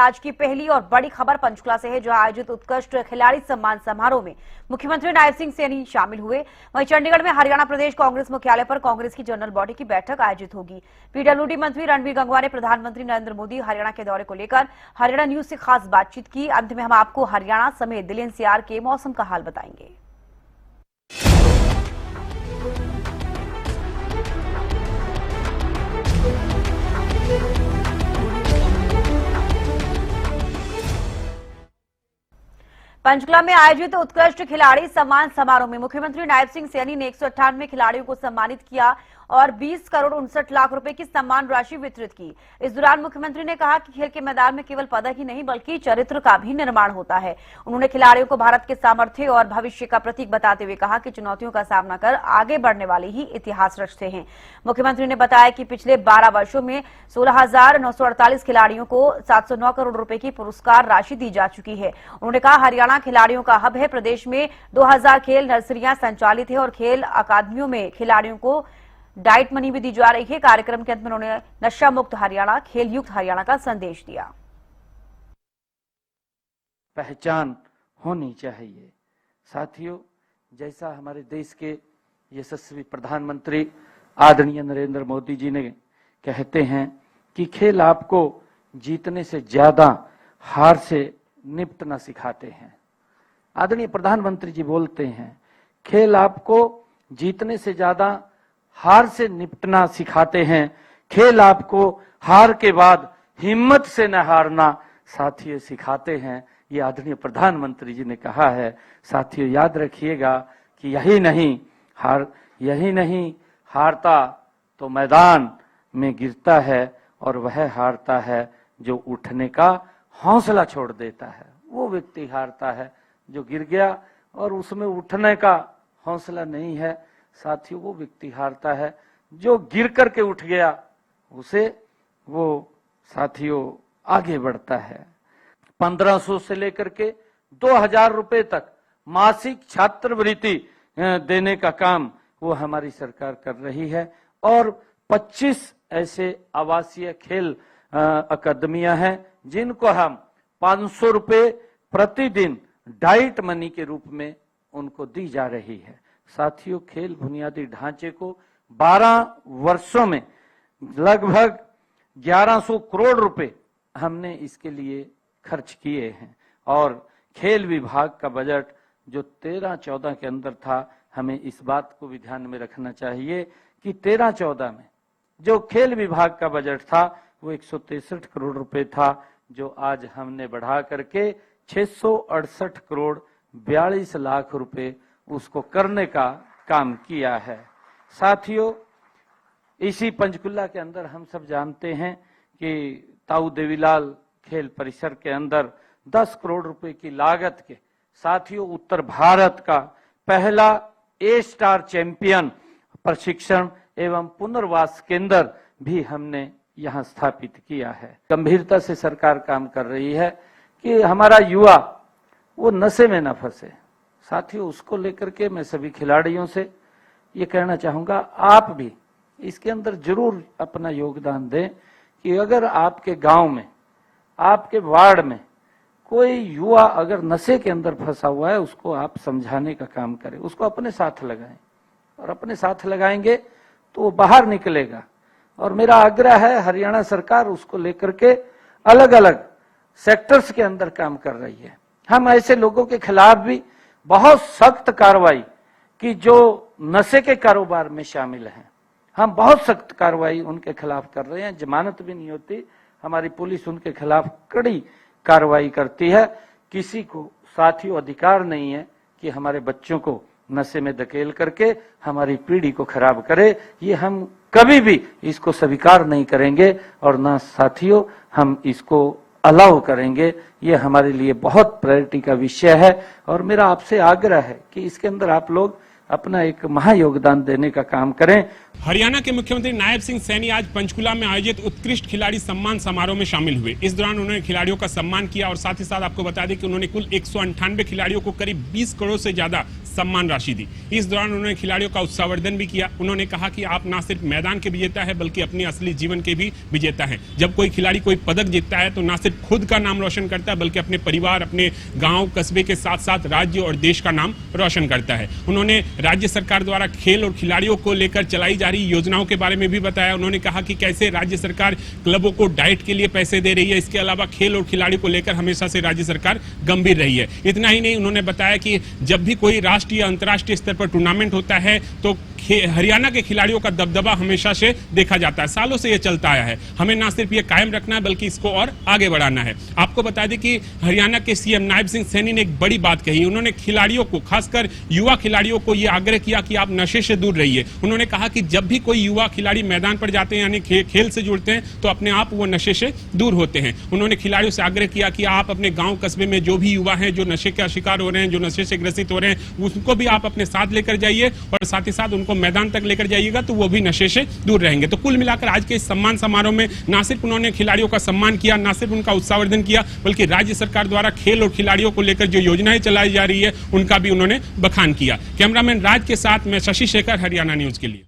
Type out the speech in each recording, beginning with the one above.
आज की पहली और बड़ी खबर पंचकुला से है, जहां आयोजित उत्कृष्ट खिलाड़ी सम्मान समारोह में मुख्यमंत्री नायब सिंह सैनी शामिल हुए। वहीं चंडीगढ़ में हरियाणा प्रदेश कांग्रेस मुख्यालय पर कांग्रेस की जनरल बॉडी की बैठक आयोजित होगी। पीडब्ल्यूडी मंत्री रणबीर गंगवा ने प्रधानमंत्री नरेंद्र मोदी हरियाणा के दौरे को लेकर हरियाणा न्यूज से खास बातचीत की। अंत में हम आपको हरियाणा समेत दिल्ली एनसीआर के मौसम का हाल बताएंगे। पंचकुला में आयोजित उत्कृष्ट खिलाड़ी सम्मान समारोह में मुख्यमंत्री नायब सिंह सैनी ने 198 खिलाड़ियों को सम्मानित किया और 20 करोड़ 59 लाख रुपए की सम्मान राशि वितरित की। इस दौरान मुख्यमंत्री ने कहा कि खेल के मैदान में केवल पदक ही नहीं बल्कि चरित्र का भी निर्माण होता है। उन्होंने खिलाड़ियों को भारत के सामर्थ्य और भविष्य का प्रतीक बताते हुए कहा कि चुनौतियों का सामना कर आगे बढ़ने वाले ही इतिहास रचते हैं। मुख्यमंत्री ने बताया कि पिछले 12 वर्षों में 16,948 खिलाड़ियों को 709 करोड़ रुपए की पुरस्कार राशि दी जा चुकी है। उन्होंने कहा हरियाणा खिलाड़ियों का हब है। प्रदेश में 2000 खेल नर्सरियां संचालित है और खेल अकादमियों में खिलाड़ियों को डाइट मनी भी दी जा रही है। कार्यक्रम के अंत में उन्होंने नशा मुक्त हरियाणा, खेल युक्त हरियाणा का संदेश दिया। पहचान होनी चाहिए। साथियों, जैसा हमारे देश के यशस्वी प्रधानमंत्री आदरणीय नरेंद्र मोदी जी ने कहते हैं कि खेल आपको जीतने से ज्यादा हार से निपटना सिखाते हैं। आदरणीय प्रधानमंत्री जी बोलते हैं खेल आपको जीतने से ज्यादा हार से निपटना सिखाते हैं। खेल आपको हार के बाद हिम्मत से न हारना साथियों सिखाते हैं। ये आदरणीय प्रधानमंत्री जी ने कहा है। साथियों, याद रखिएगा कि यही नहीं हारता तो मैदान में गिरता है और वह हारता है जो उठने का हौसला छोड़ देता है। वो व्यक्ति हारता है जो गिर गया और उसमें उठने का हौसला नहीं है। साथियों, वो व्यक्ति हारता है जो गिर करके उठ गया, उसे वो साथियों आगे बढ़ता है। 1500 से लेकर के 2000 रुपए तक मासिक छात्रवृत्ति देने का काम वो हमारी सरकार कर रही है और 25 ऐसे आवासीय खेल अकादमियां हैं जिनको हम 500 रुपए प्रतिदिन डाइट मनी के रूप में उनको दी जा रही है। साथियों, खेल बुनियादी ढांचे को 12 वर्षों में लगभग 1100 करोड़ रुपए हमने इसके लिए खर्च किए हैं और खेल विभाग का बजट जो 13-14 के अंदर था, हमें इस बात को भी ध्यान में रखना चाहिए कि 13-14 में जो खेल विभाग का बजट था वो 163 करोड़ रुपए था, जो आज हमने बढ़ा करके 668 करोड़ 42 लाख रुपए उसको करने का काम किया है। साथियों, इसी पंचकुला के अंदर हम सब जानते हैं कि ताऊ देवीलाल खेल परिसर के अंदर 10 करोड़ रुपए की लागत के साथियों उत्तर भारत का पहला ए स्टार चैंपियन प्रशिक्षण एवं पुनर्वास केंद्र भी हमने यहां स्थापित किया है। गंभीरता से सरकार काम कर रही है कि हमारा युवा वो नशे में न फंसे। साथियों, उसको लेकर के मैं सभी खिलाड़ियों से ये कहना चाहूंगा, आप भी इसके अंदर जरूर अपना योगदान दें कि अगर आपके गांव में, आपके वार्ड में कोई युवा अगर नशे के अंदर फंसा हुआ है, उसको आप समझाने का काम करें, उसको अपने साथ लगाएं और अपने साथ लगाएंगे तो वो बाहर निकलेगा। और मेरा आग्रह है, हरियाणा सरकार उसको लेकर के अलग अलग सेक्टर्स के अंदर काम कर रही है। हम ऐसे लोगों के खिलाफ भी बहुत सख्त कार्रवाई कि जो नशे के कारोबार में शामिल हैं, हम बहुत सख्त कार्रवाई उनके खिलाफ कर रहे हैं। जमानत भी नहीं होती, हमारी पुलिस उनके खिलाफ कड़ी कार्रवाई करती है। किसी को साथियों अधिकार नहीं है कि हमारे बच्चों को नशे में धकेल करके हमारी पीढ़ी को खराब करे। ये हम कभी भी इसको स्वीकार नहीं करेंगे और ना साथियों हम इसको अलाउ करेंगे। ये हमारे लिए बहुत प्रायोरिटी का विषय है और मेरा आपसे आग्रह है कि इसके अंदर आप लोग अपना एक महायोगदान देने का काम करें। हरियाणा के मुख्यमंत्री नायब सिंह सैनी आज पंचकुला में आयोजित उत्कृष्ट खिलाड़ी सम्मान समारोह में शामिल हुए। इस दौरान उन्होंने खिलाड़ियों का सम्मान किया और साथ ही साथ आपको बता दें कि उन्होंने कुल 198 खिलाड़ियों को करीब 20 करोड़ से ज्यादा सम्मान राशि दी। इस दौरान उन्होंने खिलाड़ियों का उत्साहवर्धन भी किया। उन्होंने कहा कि आप ना सिर्फ मैदान के विजेता है बल्कि अपने असली जीवन के भी विजेता है। जब कोई खिलाड़ी कोई पदक जीतता है तो ना सिर्फ खुद का नाम रोशन करता है बल्कि अपने परिवार, अपने गांव कस्बे के साथ साथ राज्य और देश का नाम रोशन करता है। उन्होंने राज्य सरकार द्वारा खेल और खिलाड़ियों को लेकर चलाई जा रही योजनाओं के बारे में भी बताया। उन्होंने कहा कि कैसे राज्य सरकार क्लबों को डाइट के लिए पैसे दे रही है। इसके अलावा खेल और खिलाड़ियों को लेकर हमेशा से राज्य सरकार गंभीर रही है। इतना ही नहीं, उन्होंने बताया कि जब भी कोई राष्ट्रीय अंतर्राष्ट्रीय स्तर पर टूर्नामेंट होता है तो हरियाणा के खिलाड़ियों का दबदबा हमेशा से देखा जाता है। सालों से यह चलता आया है। हमें ना सिर्फ ये कायम रखना है बल्कि इसको और आगे बढ़ाना है। आपको बता दें कि हरियाणा के सीएम नायब सिंह सैनी ने एक बड़ी बात कही। उन्होंने खिलाड़ियों को, खासकर युवा खिलाड़ियों को यह आग्रह किया कि आप नशे से दूर रहिए। उन्होंने कहा कि जब भी कोई युवा खिलाड़ी मैदान पर जाते हैं यानी खेल से जुड़ते हैं तो अपने आप वो नशे से दूर होते हैं। उन्होंने खिलाड़ियों से आग्रह किया कि आप अपने गांव कस्बे में जो भी युवा हैं जो नशे का शिकार हो रहे हैं, जो नशे से ग्रसित हो रहे हैं, उसको भी आप अपने साथ लेकर जाइए और साथ ही साथ उनको मैदान तक लेकर जाइएगा तो वो भी नशे से दूर रहेंगे। तो कुल मिलाकर आज के इस सम्मान समारोह में ना सिर्फ उन्होंने खिलाड़ियों का सम्मान किया, ना सिर्फ उनका उत्साहवर्धन किया, बल्कि राज्य सरकार द्वारा खेल और खिलाड़ियों को लेकर जो योजनाएं चलाई जा रही है उनका भी उन्होंने बखान किया। कैमरामैन राज के साथ मैं शशि शेखर, हरियाणा न्यूज के लिए।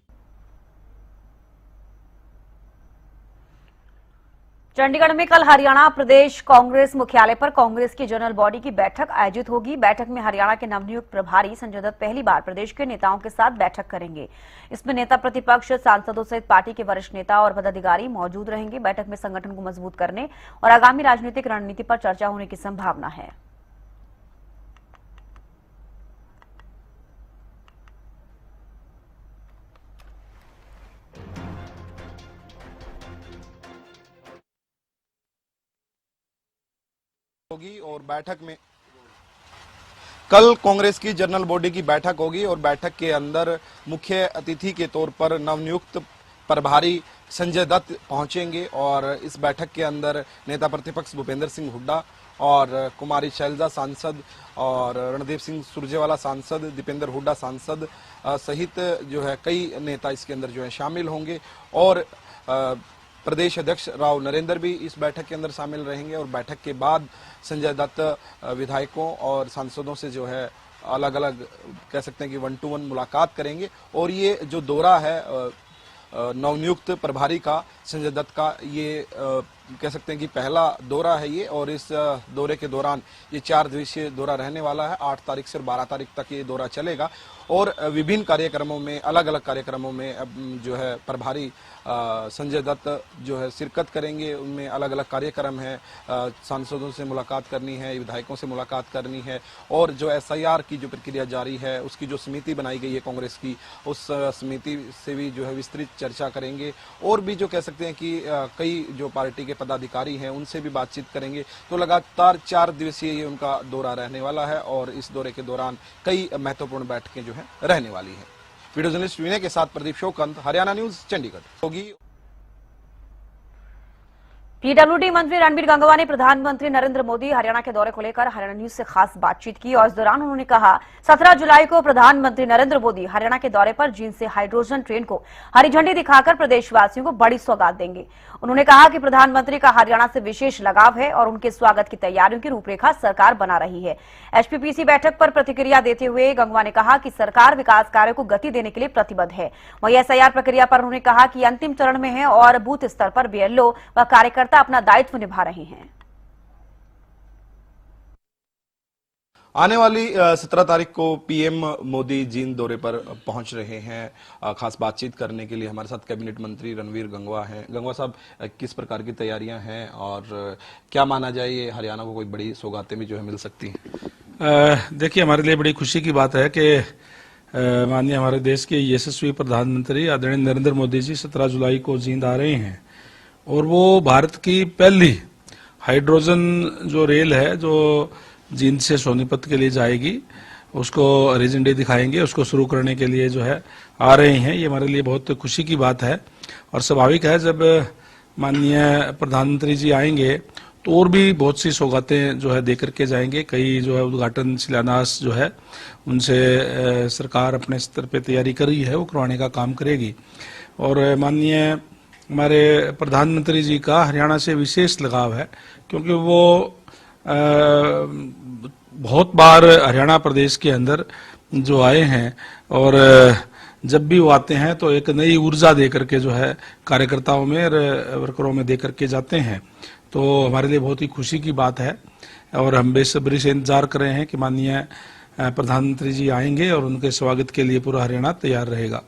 चंडीगढ़ में कल हरियाणा प्रदेश कांग्रेस मुख्यालय पर कांग्रेस की जनरल बॉडी की बैठक आयोजित होगी। बैठक में हरियाणा के नवनियुक्त प्रभारी संजय दत्त पहली बार प्रदेश के नेताओं के साथ बैठक करेंगे। इसमें नेता प्रतिपक्ष, सांसदों सहित पार्टी के वरिष्ठ नेता और पदाधिकारी मौजूद रहेंगे। बैठक में संगठन को मजबूत करने और आगामी राजनीतिक रणनीति पर चर्चा होने की संभावना है। होगी और बैठक में कल कांग्रेस की जनरल बॉडी की बैठक होगी और बैठक के अंदर मुख्य अतिथि के तौर पर नवनियुक्त प्रभारी संजय दत्त पहुंचेंगे और इस बैठक के अंदर नेता प्रतिपक्ष भूपेंद्र सिंह हुड्डा और कुमारी शैलजा सांसद और रणदीप सिंह सुरजेवाला सांसद, दीपेंद्र हुड्डा सांसद सहित जो है कई नेता इसके अंदर जो है शामिल होंगे और प्रदेश अध्यक्ष राव नरेंद्र भी इस बैठक के अंदर शामिल रहेंगे और बैठक के बाद संजय दत्त विधायकों और सांसदों से जो है अलग अलग कह सकते हैं कि 1-to-1 मुलाकात करेंगे और ये जो दौरा है नवनियुक्त प्रभारी का संजय दत्त का ये कह सकते हैं कि पहला दौरा है ये और इस दौरे के दौरान ये 4 दिवसीय दौरा रहने वाला है। 8 तारीख से 12 तारीख तक ये दौरा चलेगा और विभिन्न कार्यक्रमों में, अलग अलग कार्यक्रमों में जो है प्रभारी संजय दत्त जो है शिरकत करेंगे। उनमें अलग अलग कार्यक्रम है, सांसदों से मुलाकात करनी है, विधायकों से मुलाकात करनी है और जो SIR की जो प्रक्रिया जारी है उसकी जो समिति बनाई गई है कांग्रेस की, उस समिति से भी जो है विस्तृत चर्चा करेंगे और भी जो कह सकते हैं कि कई जो पार्टी के पदाधिकारी हैं उनसे भी बातचीत करेंगे। तो लगातार 4 दिवसीय ये उनका दौरा रहने वाला है और इस दौरे के दौरान कई महत्वपूर्ण बैठकें जो है रहने वाली है। वीडियो जर्नलिस्ट विनय के साथ प्रदीप शोकंत, हरियाणा न्यूज, चंडीगढ़। होगी पीडब्ल्यूडी मंत्री रणबीर गंगवा ने प्रधानमंत्री नरेंद्र मोदी हरियाणा के दौरे को लेकर हरियाणा न्यूज से खास बातचीत की और इस दौरान उन्होंने कहा 17 जुलाई को प्रधानमंत्री नरेंद्र मोदी हरियाणा के दौरे पर जींद से हाइड्रोजन ट्रेन को हरी झंडी दिखाकर प्रदेशवासियों को बड़ी सौगात देंगे। उन्होंने कहा कि प्रधानमंत्री का हरियाणा से विशेष लगाव है और उनके स्वागत की तैयारियों की रूपरेखा सरकार बना रही है। एचपीपीसी बैठक पर प्रतिक्रिया देते हुए गंगवा ने कहा कि सरकार विकास कार्यों को गति देने के लिए प्रतिबद्ध है। वहीं SIR प्रक्रिया पर उन्होंने कहा कि अंतिम चरण में है और बूथ स्तर पर BLO व कार्यकर्ता अपना दायित्व निभा रहे हैं। आने वाली 17 तारीख को PM मोदी जींद दौरे पर पहुंच रहे हैं। खास बातचीत करने के लिए हमारे साथ कैबिनेट मंत्री रणबीर गंगवा हैं। गंगवा साहब, किस प्रकार की तैयारियां हैं और क्या माना जाए ये हरियाणा को कोई बड़ी सौगातें भी जो है मिल सकती हैं? देखिए, हमारे लिए बड़ी खुशी की बात है कि माननीय हमारे देश के यशस्वी प्रधानमंत्री आदरणीय नरेंद्र मोदी जी 17 जुलाई को जींद आ रहे हैं और वो भारत की पहली हाइड्रोजन जो रेल है जो जींद से सोनीपत के लिए जाएगी उसको हरी झंडी दिखाएंगे, उसको शुरू करने के लिए जो है आ रहे हैं। ये हमारे लिए बहुत खुशी की बात है और स्वाभाविक है जब माननीय प्रधानमंत्री जी आएंगे तो और भी बहुत सी सौगातें जो है दे करके जाएंगे। कई जो है उद्घाटन शिलान्यास जो है उनसे सरकार अपने स्तर पे तैयारी कर रही है, वो करवाने का काम करेगी। और माननीय हमारे प्रधानमंत्री जी का हरियाणा से विशेष लगाव है क्योंकि वो बहुत बार हरियाणा प्रदेश के अंदर जो आए हैं, और जब भी वो आते हैं तो एक नई ऊर्जा दे करके जो है कार्यकर्ताओं में और वर्करों में दे करके जाते हैं। तो हमारे लिए बहुत ही खुशी की बात है और हम बेसब्री से इंतजार कर रहे हैं कि माननीय प्रधानमंत्री जी आएंगे और उनके स्वागत के लिए पूरा हरियाणा तैयार रहेगा।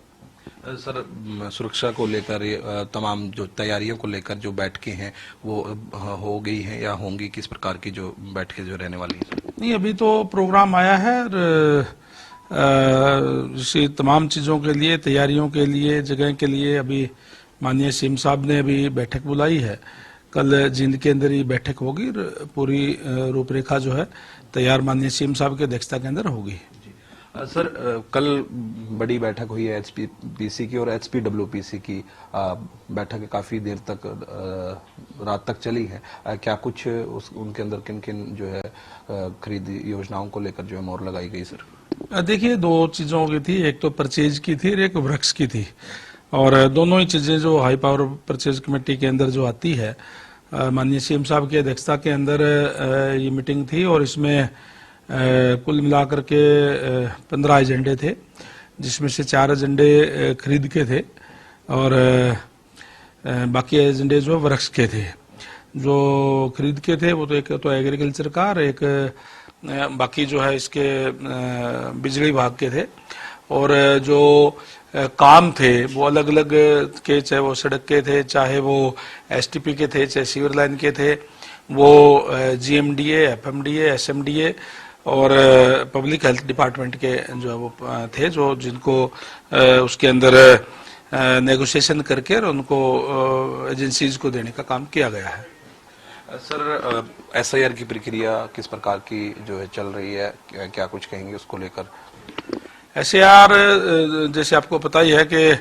सर, सुरक्षा को लेकर तमाम जो तैयारियों को लेकर जो बैठकें हैं वो हो गई हैं या होंगी, किस प्रकार की जो बैठकें जो रहने वाली हैं? नहीं, अभी तो प्रोग्राम आया है और इसी तमाम चीज़ों के लिए, तैयारियों के लिए, जगह के लिए अभी माननीय सीएम साहब ने अभी बैठक बुलाई है। कल जींद के अंदर ही बैठक होगी, पूरी रूपरेखा जो है तैयार माननीय सीएम साहब की अध्यक्षता के अंदर होगी। सर, कल बड़ी बैठक हुई है एचपीपीसी की और एचपीडब्ल्यूपीसी की बैठक काफी देर तक रात तक चली है। क्या कुछ उनके अंदर किन किन जो है खरीद योजनाओं को लेकर जो है मोहर लगाई गई? सर देखिए, दो चीजों की थी, एक तो परचेज की थी और एक वृक्ष की थी, और दोनों ही चीजें जो हाई पावर परचेज कमेटी के अंदर जो आती है, माननीय सीएम साहब की अध्यक्षता के अंदर ये मीटिंग थी और इसमें कुल मिलाकर के 15 एजेंडे थे, जिसमें से 4 एजेंडे खरीद के थे और बाकी एजेंडे जो वृक्ष के थे। जो खरीद के थे वो तो एक तो एग्रीकल्चर का और एक बाकी जो है इसके बिजली विभाग के थे, और जो काम थे वो अलग अलग के, चाहे वो सड़क के थे, चाहे वो एसटीपी के थे, चाहे सीवर लाइन के थे, वो जीएमडीए, एफएमडीए, एसएमडीए और पब्लिक हेल्थ डिपार्टमेंट के जो है वो थे, जो जिनको उसके अंदर नेगोशिएशन करके और उनको एजेंसीज को देने का काम किया गया है। सर, एसआईआर की प्रक्रिया किस प्रकार की जो है चल रही है, क्या कुछ कहेंगे उसको लेकर? एसआईआर जैसे आपको पता ही है कि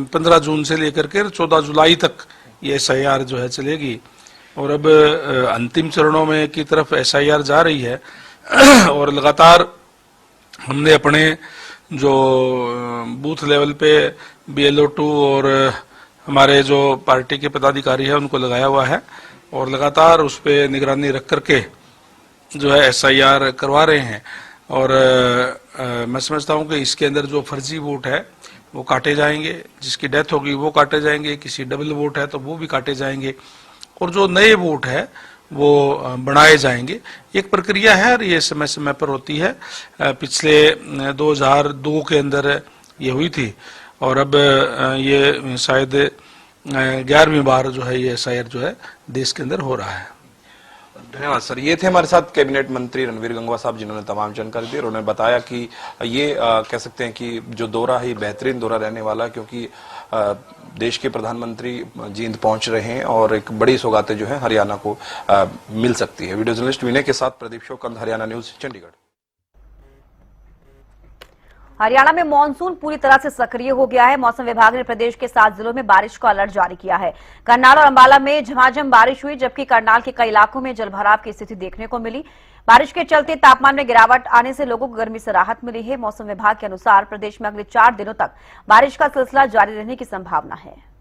15 जून से लेकर के 14 जुलाई तक ये एसआईआर जो है चलेगी, और अब अंतिम चरणों में की तरफ एसआईआर जा रही है और लगातार हमने अपने जो बूथ लेवल पे BLO2 और हमारे जो पार्टी के पदाधिकारी है उनको लगाया हुआ है और लगातार उस पे निगरानी रख करके जो है एसआईआर करवा रहे हैं। और मैं समझता हूं कि इसके अंदर जो फर्जी वोट है वो काटे जाएंगे, जिसकी डेथ होगी वो काटे जाएंगे, किसी डबल वोट है तो वो भी काटे जाएंगे, और जो नए वोट है वो बढ़ाए जाएंगे। एक प्रक्रिया है और ये समय समय पर होती है। पिछले 2002 के अंदर ये हुई थी और अब ये शायद 11वीं बार जो है ये एसआईआर जो है देश के अंदर हो रहा है। धन्यवाद सर। ये थे हमारे साथ कैबिनेट मंत्री रणवीर गंगवा साहब, जिन्होंने तमाम जानकारी दी और उन्होंने बताया कि ये कह सकते हैं कि जो दौरा है बेहतरीन दौरा रहने वाला है, क्योंकि देश के प्रधानमंत्री जींद पहुंच रहे हैं और एक बड़ी सौगातें जो है हरियाणा को मिल सकती है। वीडियो जर्नलिस्ट विनय के साथ प्रदीप शोकंद, हरियाणा न्यूज, चंडीगढ़। हरियाणा में मानसून पूरी तरह से सक्रिय हो गया है। मौसम विभाग ने प्रदेश के 7 जिलों में बारिश का अलर्ट जारी किया है। करनाल और अंबाला में झमाझम बारिश हुई, जबकि करनाल के कई इलाकों में जलभराव की स्थिति देखने को मिली। बारिश के चलते तापमान में गिरावट आने से लोगों को गर्मी से राहत मिली है। मौसम विभाग के अनुसार प्रदेश में अगले 4 दिनों तक बारिश का सिलसिला जारी रहने की संभावना है।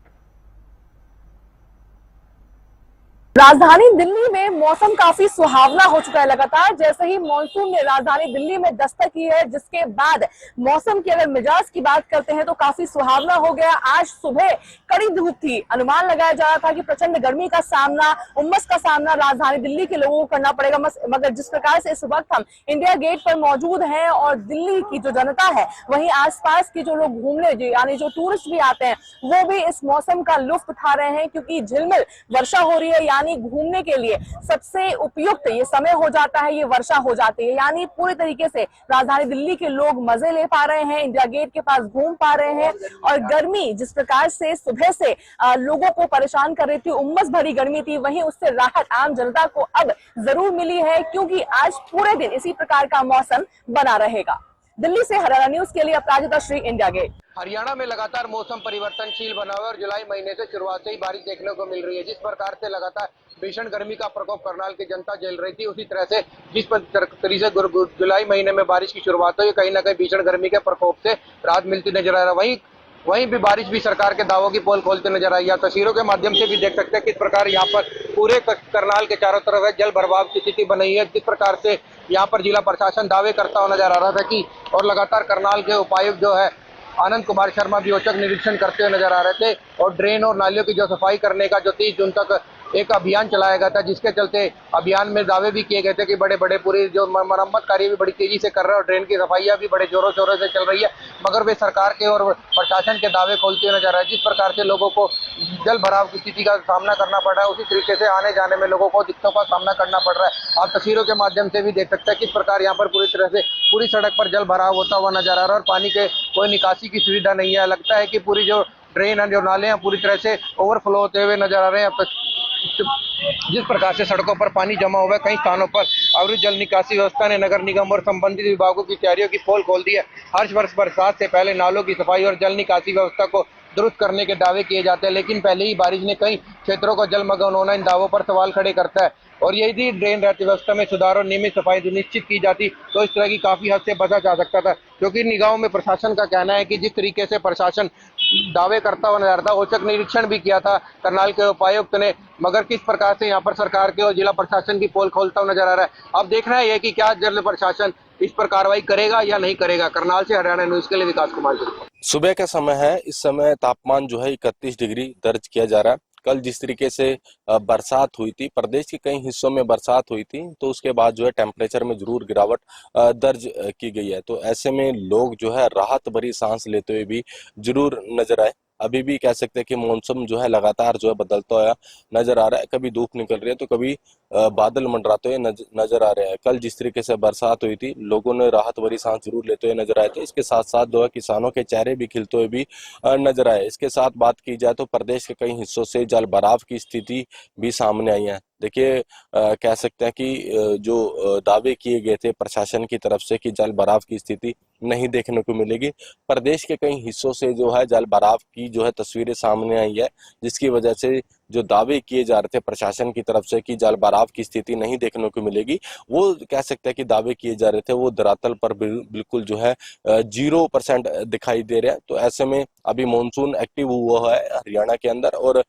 राजधानी दिल्ली में मौसम काफी सुहावना हो चुका है। लगातार जैसे ही मानसून ने राजधानी दिल्ली में दस्तक की है, जिसके बाद मौसम की अगर मिजाज की बात करते हैं तो काफी सुहावना हो गया। आज सुबह कड़ी धूप थी, अनुमान लगाया जा रहा था कि प्रचंड गर्मी का सामना, उमस का सामना राजधानी दिल्ली के लोगों को करना पड़ेगा। मगर जिस प्रकार से इस वक्त हम इंडिया गेट पर मौजूद हैं और दिल्ली की जो जनता है, वहीं आसपास के जो लोग घूमने यानी जो टूरिस्ट भी आते हैं, वो भी इस मौसम का लुत्फ उठा रहे हैं, क्योंकि झिलमिल वर्षा हो रही है। यानी घूमने के लिए सबसे उपयुक्त ये समय हो जाता है, ये वर्षा हो जाती है। यानी पूरी तरीके से राजधानी दिल्ली के लोग मजे ले पा रहे हैं, इंडिया गेट के पास घूम पा रहे हैं। और गर्मी जिस प्रकार से सुबह से लोगों को परेशान कर रही थी, उमस भरी गर्मी थी, वहीं उससे राहत आम जनता को अब जरूर मिली है, क्योंकि आज पूरे दिन इसी प्रकार का मौसम बना रहेगा। दिल्ली से हरियाणा न्यूज के लिए अपराजिता श्री, इंडिया गेट। हरियाणा में लगातार मौसम परिवर्तनशील बना हुआ है और जुलाई महीने से शुरुआत से ही बारिश देखने को मिल रही है। जिस प्रकार से लगातार भीषण गर्मी का प्रकोप करनाल की जनता झेल रही थी, उसी तरह से जिस तरीके से जुलाई महीने में बारिश की शुरुआत हुई, कहीं ना कहीं भीषण गर्मी के प्रकोप से राहत मिलती नजर आ रहा है। वहीं वहीं भी बारिश भी सरकार के दावों की पोल खोलते नजर आई है। तस्वीरों के माध्यम से भी देख सकते हैं किस प्रकार यहाँ पर पूरे करनाल के चारों तरफ है जल भराव की स्थिति बनी है। किस प्रकार से यहाँ पर जिला प्रशासन दावे करता हुआ नजर आ रहा था कि, और लगातार करनाल के उपायुक्त जो है आनंद कुमार शर्मा भी औचक निरीक्षण करते हुए नजर आ रहे थे और ड्रेन और नालियों की जो सफाई करने का जो 30 जून तक एक अभियान चलाया गया था, जिसके चलते अभियान में दावे भी किए गए थे कि बड़े बड़े पूरी जो मरम्मत कार्य भी बड़ी तेजी से कर रहे हैं और ड्रेन की सफाइयां भी बड़े जोरों शोरों से चल रही है, मगर वे सरकार के और प्रशासन के दावे खोलते हुए नजर आ रहे हैं। जिस प्रकार से लोगों को जल भराव की स्थिति का सामना करना पड़ रहा है, उसी तरीके से आने जाने में लोगों को दिक्कतों का सामना करना पड़ रहा है। आप तस्वीरों के माध्यम से भी देख सकते हैं किस प्रकार यहाँ पर पूरी तरह से पूरी सड़क पर जल भराव होता हुआ नजर आ रहा है और पानी के कोई निकासी की सुविधा नहीं है। लगता है कि पूरी जो ड्रेन है, जो नाले हैं, पूरी तरह से ओवरफ्लो होते हुए नजर आ रहे हैं। जिस प्रकार से सड़कों पर पानी जमा हुआ है, कई स्थानों पर अवरुद्ध जल निकासी व्यवस्था ने नगर निगम और संबंधित विभागों की तैयारियों की पोल खोल दी है। हर वर्ष बरसात से पहले नालों की सफाई और जल निकासी व्यवस्था को दुरुस्त करने के दावे किए जाते हैं, लेकिन पहले ही बारिश ने कई क्षेत्रों को जलमग्न होना इन दावों पर सवाल खड़े करता है। और यदि ड्रेन रहती व्यवस्था में सुधार और नियमित सफाई सुनिश्चित की जाती तो इस तरह की काफी हद से बचा जा सकता था, क्योंकि निगाहों में प्रशासन का कहना है कि जिस तरीके से प्रशासन दावे करता हुआ नजर आता, औचक निरीक्षण भी किया था करनाल के उपायुक्त ने, मगर किस प्रकार से यहाँ पर सरकार के और जिला प्रशासन की पोल खोलता हुआ नजर आ रहा है। अब देखना है कि क्या जिला प्रशासन इस पर कार्रवाई करेगा या नहीं करेगा। करनाल से हरियाणा न्यूज के लिए विकास कुमार जी। सुबह का समय है, इस समय तापमान जो है 31 डिग्री दर्ज किया जा रहा है। कल जिस तरीके से बरसात हुई थी, प्रदेश के कई हिस्सों में बरसात हुई थी, तो उसके बाद जो है टेम्परेचर में जरूर गिरावट दर्ज की गई है। तो ऐसे में लोग जो है राहत भरी सांस लेते हुए भी जरूर नजर आए। अभी भी कह सकते हैं कि मौसम जो है लगातार जो है बदलता हुआ नजर आ रहा है। कभी धूप निकल रही है तो कभी बादल मंडराते हुए नजर आ रहे हैं। कल जिस तरीके से बरसात हुई थी, लोगों ने राहत भरी सांस जरूर लेते हुए नजर आए थे। इसके साथ साथ जो है किसानों के चेहरे भी खिलते हुए भी नजर आए। इसके साथ बात की जाए तो प्रदेश के कई हिस्सों से जल भराव की स्थिति भी सामने आई है। देखिए, कह सकते हैं कि जो दावे किए गए थे प्रशासन की तरफ से कि जल भराव की स्थिति नहीं देखने को मिलेगी, प्रदेश के कई हिस्सों से जो है जल भराव की जो है तस्वीरें सामने आई है, जिसकी वजह से जो दावे किए जा रहे थे प्रशासन की तरफ से कि जल भराव की स्थिति नहीं देखने को मिलेगी, वो कह सकते हैं कि दावे किए जा रहे थे वो धरातल पर बिल्कुल जो है 0% दिखाई दे रहे हैं। तो ऐसे में अभी मॉनसून एक्टिव हुआ है हरियाणा के अंदर और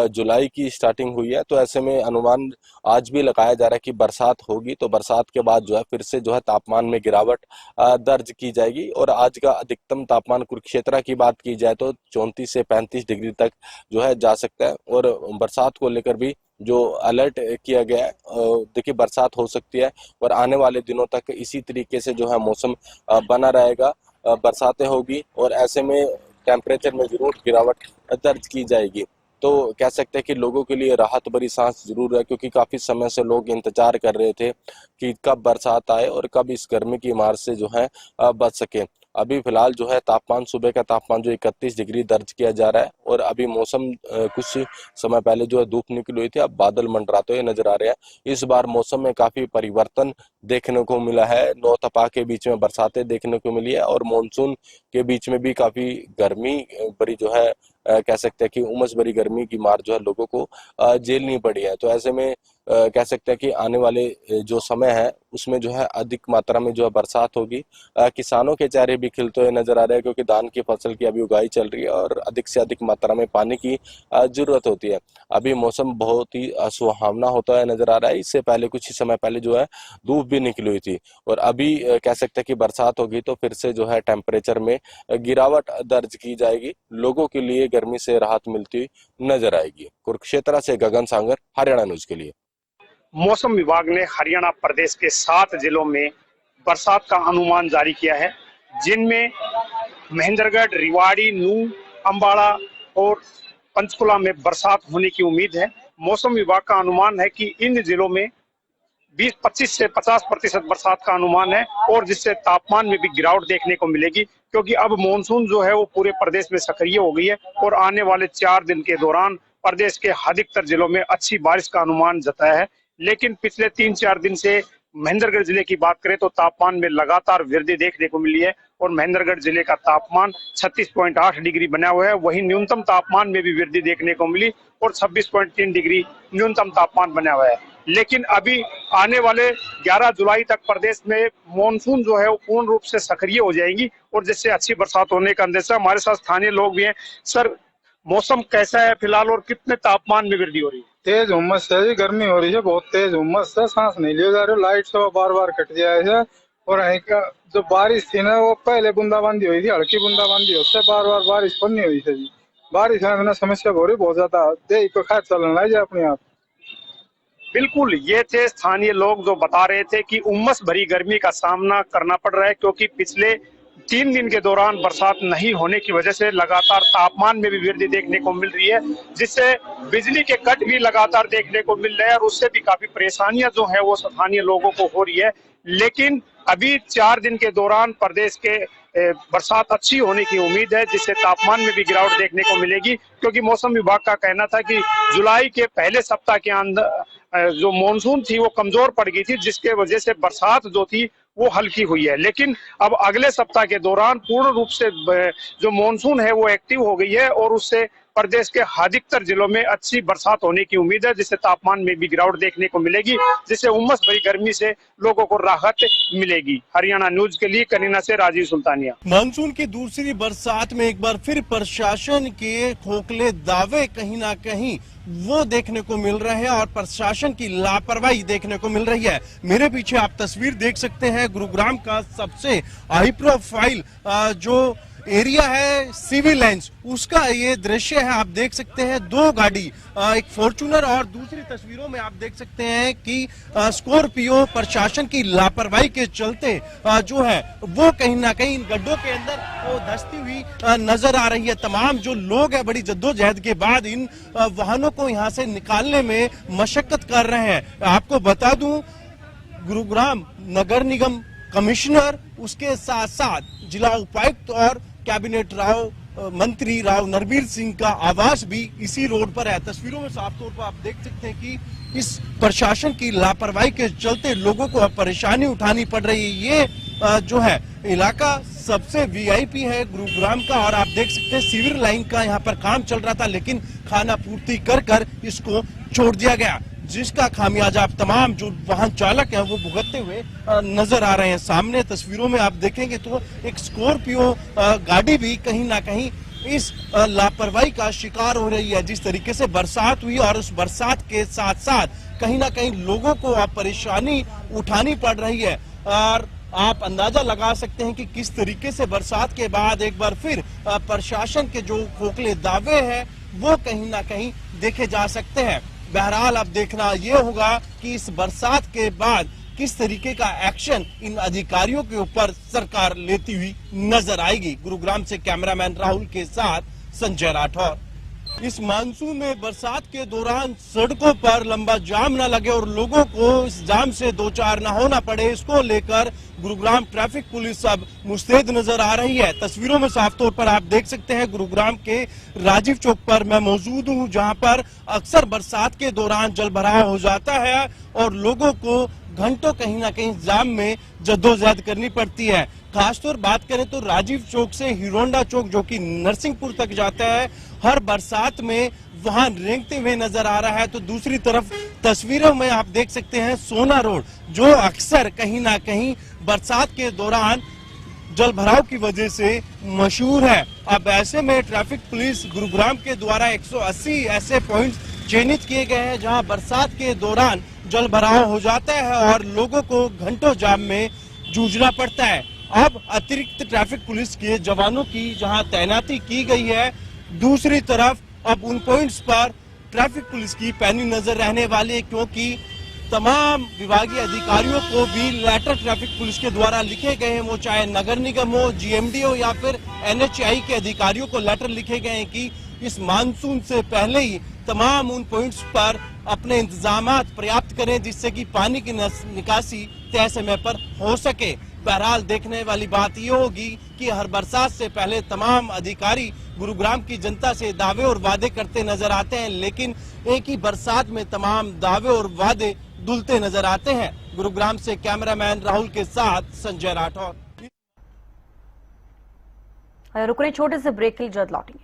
जुलाई की स्टार्टिंग हुई है। तो ऐसे में अनुमान आज भी लगाया जा रहा है कि बरसात होगी, तो बरसात के बाद जो है फिर से जो है तापमान में गिरावट दर्ज की जाएगी। और आज का अधिकतम तापमान कुरुक्षेत्र की बात की जाए तो 34 से 35 डिग्री तक जो है जा सकता है। और बरसात को लेकर भी जो अलर्ट किया गया है, देखिए बरसात हो सकती है और आने वाले दिनों तक इसी तरीके से जो है मौसम बना रहेगा, बरसातें होगी और ऐसे में टेम्परेचर में जरूर गिरावट दर्ज की जाएगी। तो कह सकते हैं कि लोगों के लिए राहत भरी सांस जरूर है, क्योंकि काफी समय से लोग इंतजार कर रहे थे कि कब बरसात आए और कब इस गर्मी की मार से जो है बच सके। अभी फिलहाल जो है तापमान, सुबह का तापमान जो 31 डिग्री दर्ज किया जा रहा है और अभी मौसम कुछ समय पहले जो है धूप निकली हुई थी, अब बादल मंडराते हुए नजर आ रहे हैं। इस बार मौसम में काफी परिवर्तन देखने को मिला है। नौ तपा के बीच में बरसातें देखने को मिली है और मानसून के बीच में भी काफी गर्मी भरी जो है कह सकते हैं कि उमस भरी गर्मी की मार जो है लोगों को झेलनी पड़ी है। तो ऐसे में कह सकते हैं कि आने वाले जो समय है उसमें जो है अधिक मात्रा में जो है बरसात होगी। किसानों के चेहरे भी खिलते हुए नजर आ रहे हैं, क्योंकि धान की फसल की अभी उगाई चल रही है और अधिक से अधिक मात्रा में पानी की जरूरत होती है। अभी मौसम बहुत ही सुहावना होता है नजर आ रहा है। इससे पहले कुछ ही समय पहले जो है धूप भी निकली हुई थी और अभी कह सकते हैं कि बरसात होगी तो फिर से जो है टेम्परेचर में गिरावट दर्ज की जाएगी। लोगों के लिए गर्मी से राहत मिलती नजर आएगी। कुरुक्षेत्र से गगन सांगर, हरियाणा न्यूज के लिए। मौसम विभाग ने हरियाणा प्रदेश के 7 जिलों में बरसात का अनुमान जारी किया है, जिनमें महेंद्रगढ़, रेवाड़ी, नूंह, अंबाला और पंचकुला में बरसात होने की उम्मीद है। मौसम विभाग का अनुमान है कि इन जिलों में 25 से 50% बरसात का अनुमान है और जिससे तापमान में भी गिरावट देखने को मिलेगी, क्योंकि अब मानसून जो है वो पूरे प्रदेश में सक्रिय हो गई है और आने वाले 4 दिन के दौरान प्रदेश के अधिकतर जिलों में अच्छी बारिश का अनुमान जताया है। लेकिन पिछले 3-4 दिन से महेंद्रगढ़ जिले की बात करें तो तापमान में लगातार वृद्धि देखने को मिली है और महेंद्रगढ़ जिले का तापमान 36.8 डिग्री बना हुआ है। वहीं न्यूनतम तापमान में भी वृद्धि देखने को मिली और 26.3 डिग्री न्यूनतम तापमान बना हुआ है। लेकिन अभी आने वाले 11 जुलाई तक प्रदेश में मॉनसून जो है वो पूर्ण रूप से सक्रिय हो जाएगी और जिससे अच्छी बरसात होने का अंदेशा। हमारे साथ स्थानीय लोग भी हैं। सर, मौसम कैसा है फिलहाल और कितने तापमान में वृद्धि हो रही है? तेज उमस है जी, गर्मी हो रही है, बहुत तेज उमस है, सांस नहीं लिया जा रहा, लाइट सब बार बार कट जाए है। और जो बारिश थी ना वो पहले बूंदाबांदी हुई थी, हल्की बूंदाबांदी, उससे बार बार बारिश नहीं हुई थी जी। बारिश में समस्या हो रही बहुत ज्यादा, दे को खैर चलन ला जाए अपने आप। बिल्कुल, ये थे स्थानीय लोग जो बता रहे थे कि उमस भरी गर्मी का सामना करना पड़ रहा है क्योंकि पिछले 3 दिन के दौरान बरसात नहीं होने की वजह से लगातार तापमान में भी वृद्धि देखने को मिल रही है, जिससे बिजली के कट भी लगातार देखने को मिल रहे हैं और उससे भी काफी परेशानियां जो है वो स्थानीय लोगों को हो रही है। लेकिन अभी 4 दिन के दौरान प्रदेश के बरसात अच्छी होने की उम्मीद है, जिससे तापमान में भी गिरावट देखने को मिलेगी क्योंकि मौसम विभाग का कहना था कि जुलाई के पहले सप्ताह के अंदर जो मानसून थी वो कमजोर पड़ गई थी, जिसके वजह से बरसात जो थी वो हल्की हुई है। लेकिन अब अगले सप्ताह के दौरान पूर्ण रूप से जो मानसून है वो एक्टिव हो गई है और उससे प्रदेश के अधिकतर जिलों में अच्छी बरसात होने की उम्मीद है, जिससे तापमान में भी गिरावट देखने को मिलेगी, जिससे उमस भरी गर्मी से लोगों को राहत मिलेगी। हरियाणा न्यूज के लिए कनीना से राजीव सुल्तानिया। मानसून की दूसरी बरसात में एक बार फिर प्रशासन के खोखले दावे कहीं ना कहीं वो देखने को मिल रहे हैं और प्रशासन की लापरवाही देखने को मिल रही है। मेरे पीछे आप तस्वीर देख सकते हैं गुरुग्राम का सबसे हाई प्रोफाइल जो एरिया है सिविल लाइंस, उसका ये दृश्य है। आप देख सकते हैं 2 गाड़ी, एक फॉर्च्यूनर और दूसरी तस्वीरों में आप देख सकते हैं कि स्कॉर्पियो प्रशासन की लापरवाही के चलते जो है वो कहीं ना कहीं इन गड्ढों के अंदर वो धंसती हुई नजर आ रही है। तमाम जो लोग हैं बड़ी जद्दोजहद के बाद इन वाहनों को यहाँ से निकालने में मशक्कत कर रहे हैं। आपको बता दूं, गुरुग्राम नगर निगम कमिश्नर, उसके साथ साथ जिला उपायुक्त और कैबिनेट मंत्री राव नरबीर सिंह का आवास भी इसी रोड पर है। तस्वीरों में साफ तौर पर आप देख सकते हैं कि इस प्रशासन की लापरवाही के चलते लोगों को परेशानी उठानी पड़ रही है। ये जो है इलाका सबसे वीआईपी है गुरुग्राम का और आप देख सकते हैं सिविल लाइन का यहाँ पर काम चल रहा था, लेकिन खाना पूर्ति कर इसको छोड़ दिया गया, जिसका खामियाजा आप तमाम जो वाहन चालक हैं वो भुगतते हुए नजर आ रहे हैं। सामने तस्वीरों में आप देखेंगे तो एक स्कॉर्पियो गाड़ी भी कहीं ना कहीं इस लापरवाही का शिकार हो रही है। जिस तरीके से बरसात हुई और उस बरसात के साथ साथ कहीं ना कहीं लोगों को अब परेशानी उठानी पड़ रही है और आप अंदाजा लगा सकते हैं कि किस तरीके से बरसात के बाद एक बार फिर प्रशासन के जो खोखले दावे हैं वो कहीं ना कहीं देखे जा सकते हैं। बहरहाल अब देखना यह होगा कि इस बरसात के बाद किस तरीके का एक्शन इन अधिकारियों के ऊपर सरकार लेती हुई नजर आएगी। गुरुग्राम से कैमरामैन राहुल के साथ संजय राठौर। इस मानसून में बरसात के दौरान सड़कों पर लंबा जाम न लगे और लोगों को इस जाम से दो चार न होना पड़े, इसको लेकर गुरुग्राम ट्रैफिक पुलिस अब मुस्तैद नजर आ रही है। तस्वीरों में साफ तौर पर आप देख सकते हैं गुरुग्राम के राजीव चौक पर मैं मौजूद हूं, जहां पर अक्सर बरसात के दौरान जल भराव हो जाता है और लोगों को घंटों कहीं ना कहीं जाम में जद्दोजहद करनी पड़ती है। खासतौर बात करें तो राजीव चौक से हीरोंडा चौक जो कि नरसिंहपुर तक जाता है, हर बरसात में वहां रेंगते हुए नजर आ रहा है। तो दूसरी तरफ तस्वीरों में आप देख सकते हैं सोना रोड, जो अक्सर कहीं ना कहीं बरसात के दौरान जल भराव की वजह से मशहूर है। अब ऐसे में ट्रैफिक पुलिस गुरुग्राम के द्वारा 180 ऐसे पॉइंट्स चिन्हित किए गए हैं जहां बरसात के दौरान जल भराव हो जाता है और लोगों को घंटों जाम में जूझना पड़ता है। अब अतिरिक्त ट्रैफिक पुलिस के जवानों की जहां तैनाती की गई है, दूसरी तरफ अब उन पॉइंट्स पर ट्रैफिक पुलिस की पैनी नजर रहने वाली है, क्योंकि तमाम विभागीय अधिकारियों को भी लेटर ट्रैफिक पुलिस के द्वारा लिखे गए हैं, वो चाहे नगर निगम हो, जीएमडी हो या फिर एनएचआई के अधिकारियों को लेटर लिखे गए हैं कि इस मानसून से पहले ही तमाम उन पॉइंट्स पर अपने इंतजामात पर्याप्त करें, जिससे कि पानी की निकासी तय समय पर हो सके। बहरहाल देखने वाली बात ये होगी कि हर बरसात से पहले तमाम अधिकारी गुरुग्राम की जनता से दावे और वादे करते नजर आते हैं, लेकिन एक ही बरसात में तमाम दावे और वादे धुलते नजर आते हैं। गुरुग्राम से कैमरामैन राहुल के साथ संजय राठौर। रुकने छोटे से ब्रेक के लिए जल्द लौटेंगे।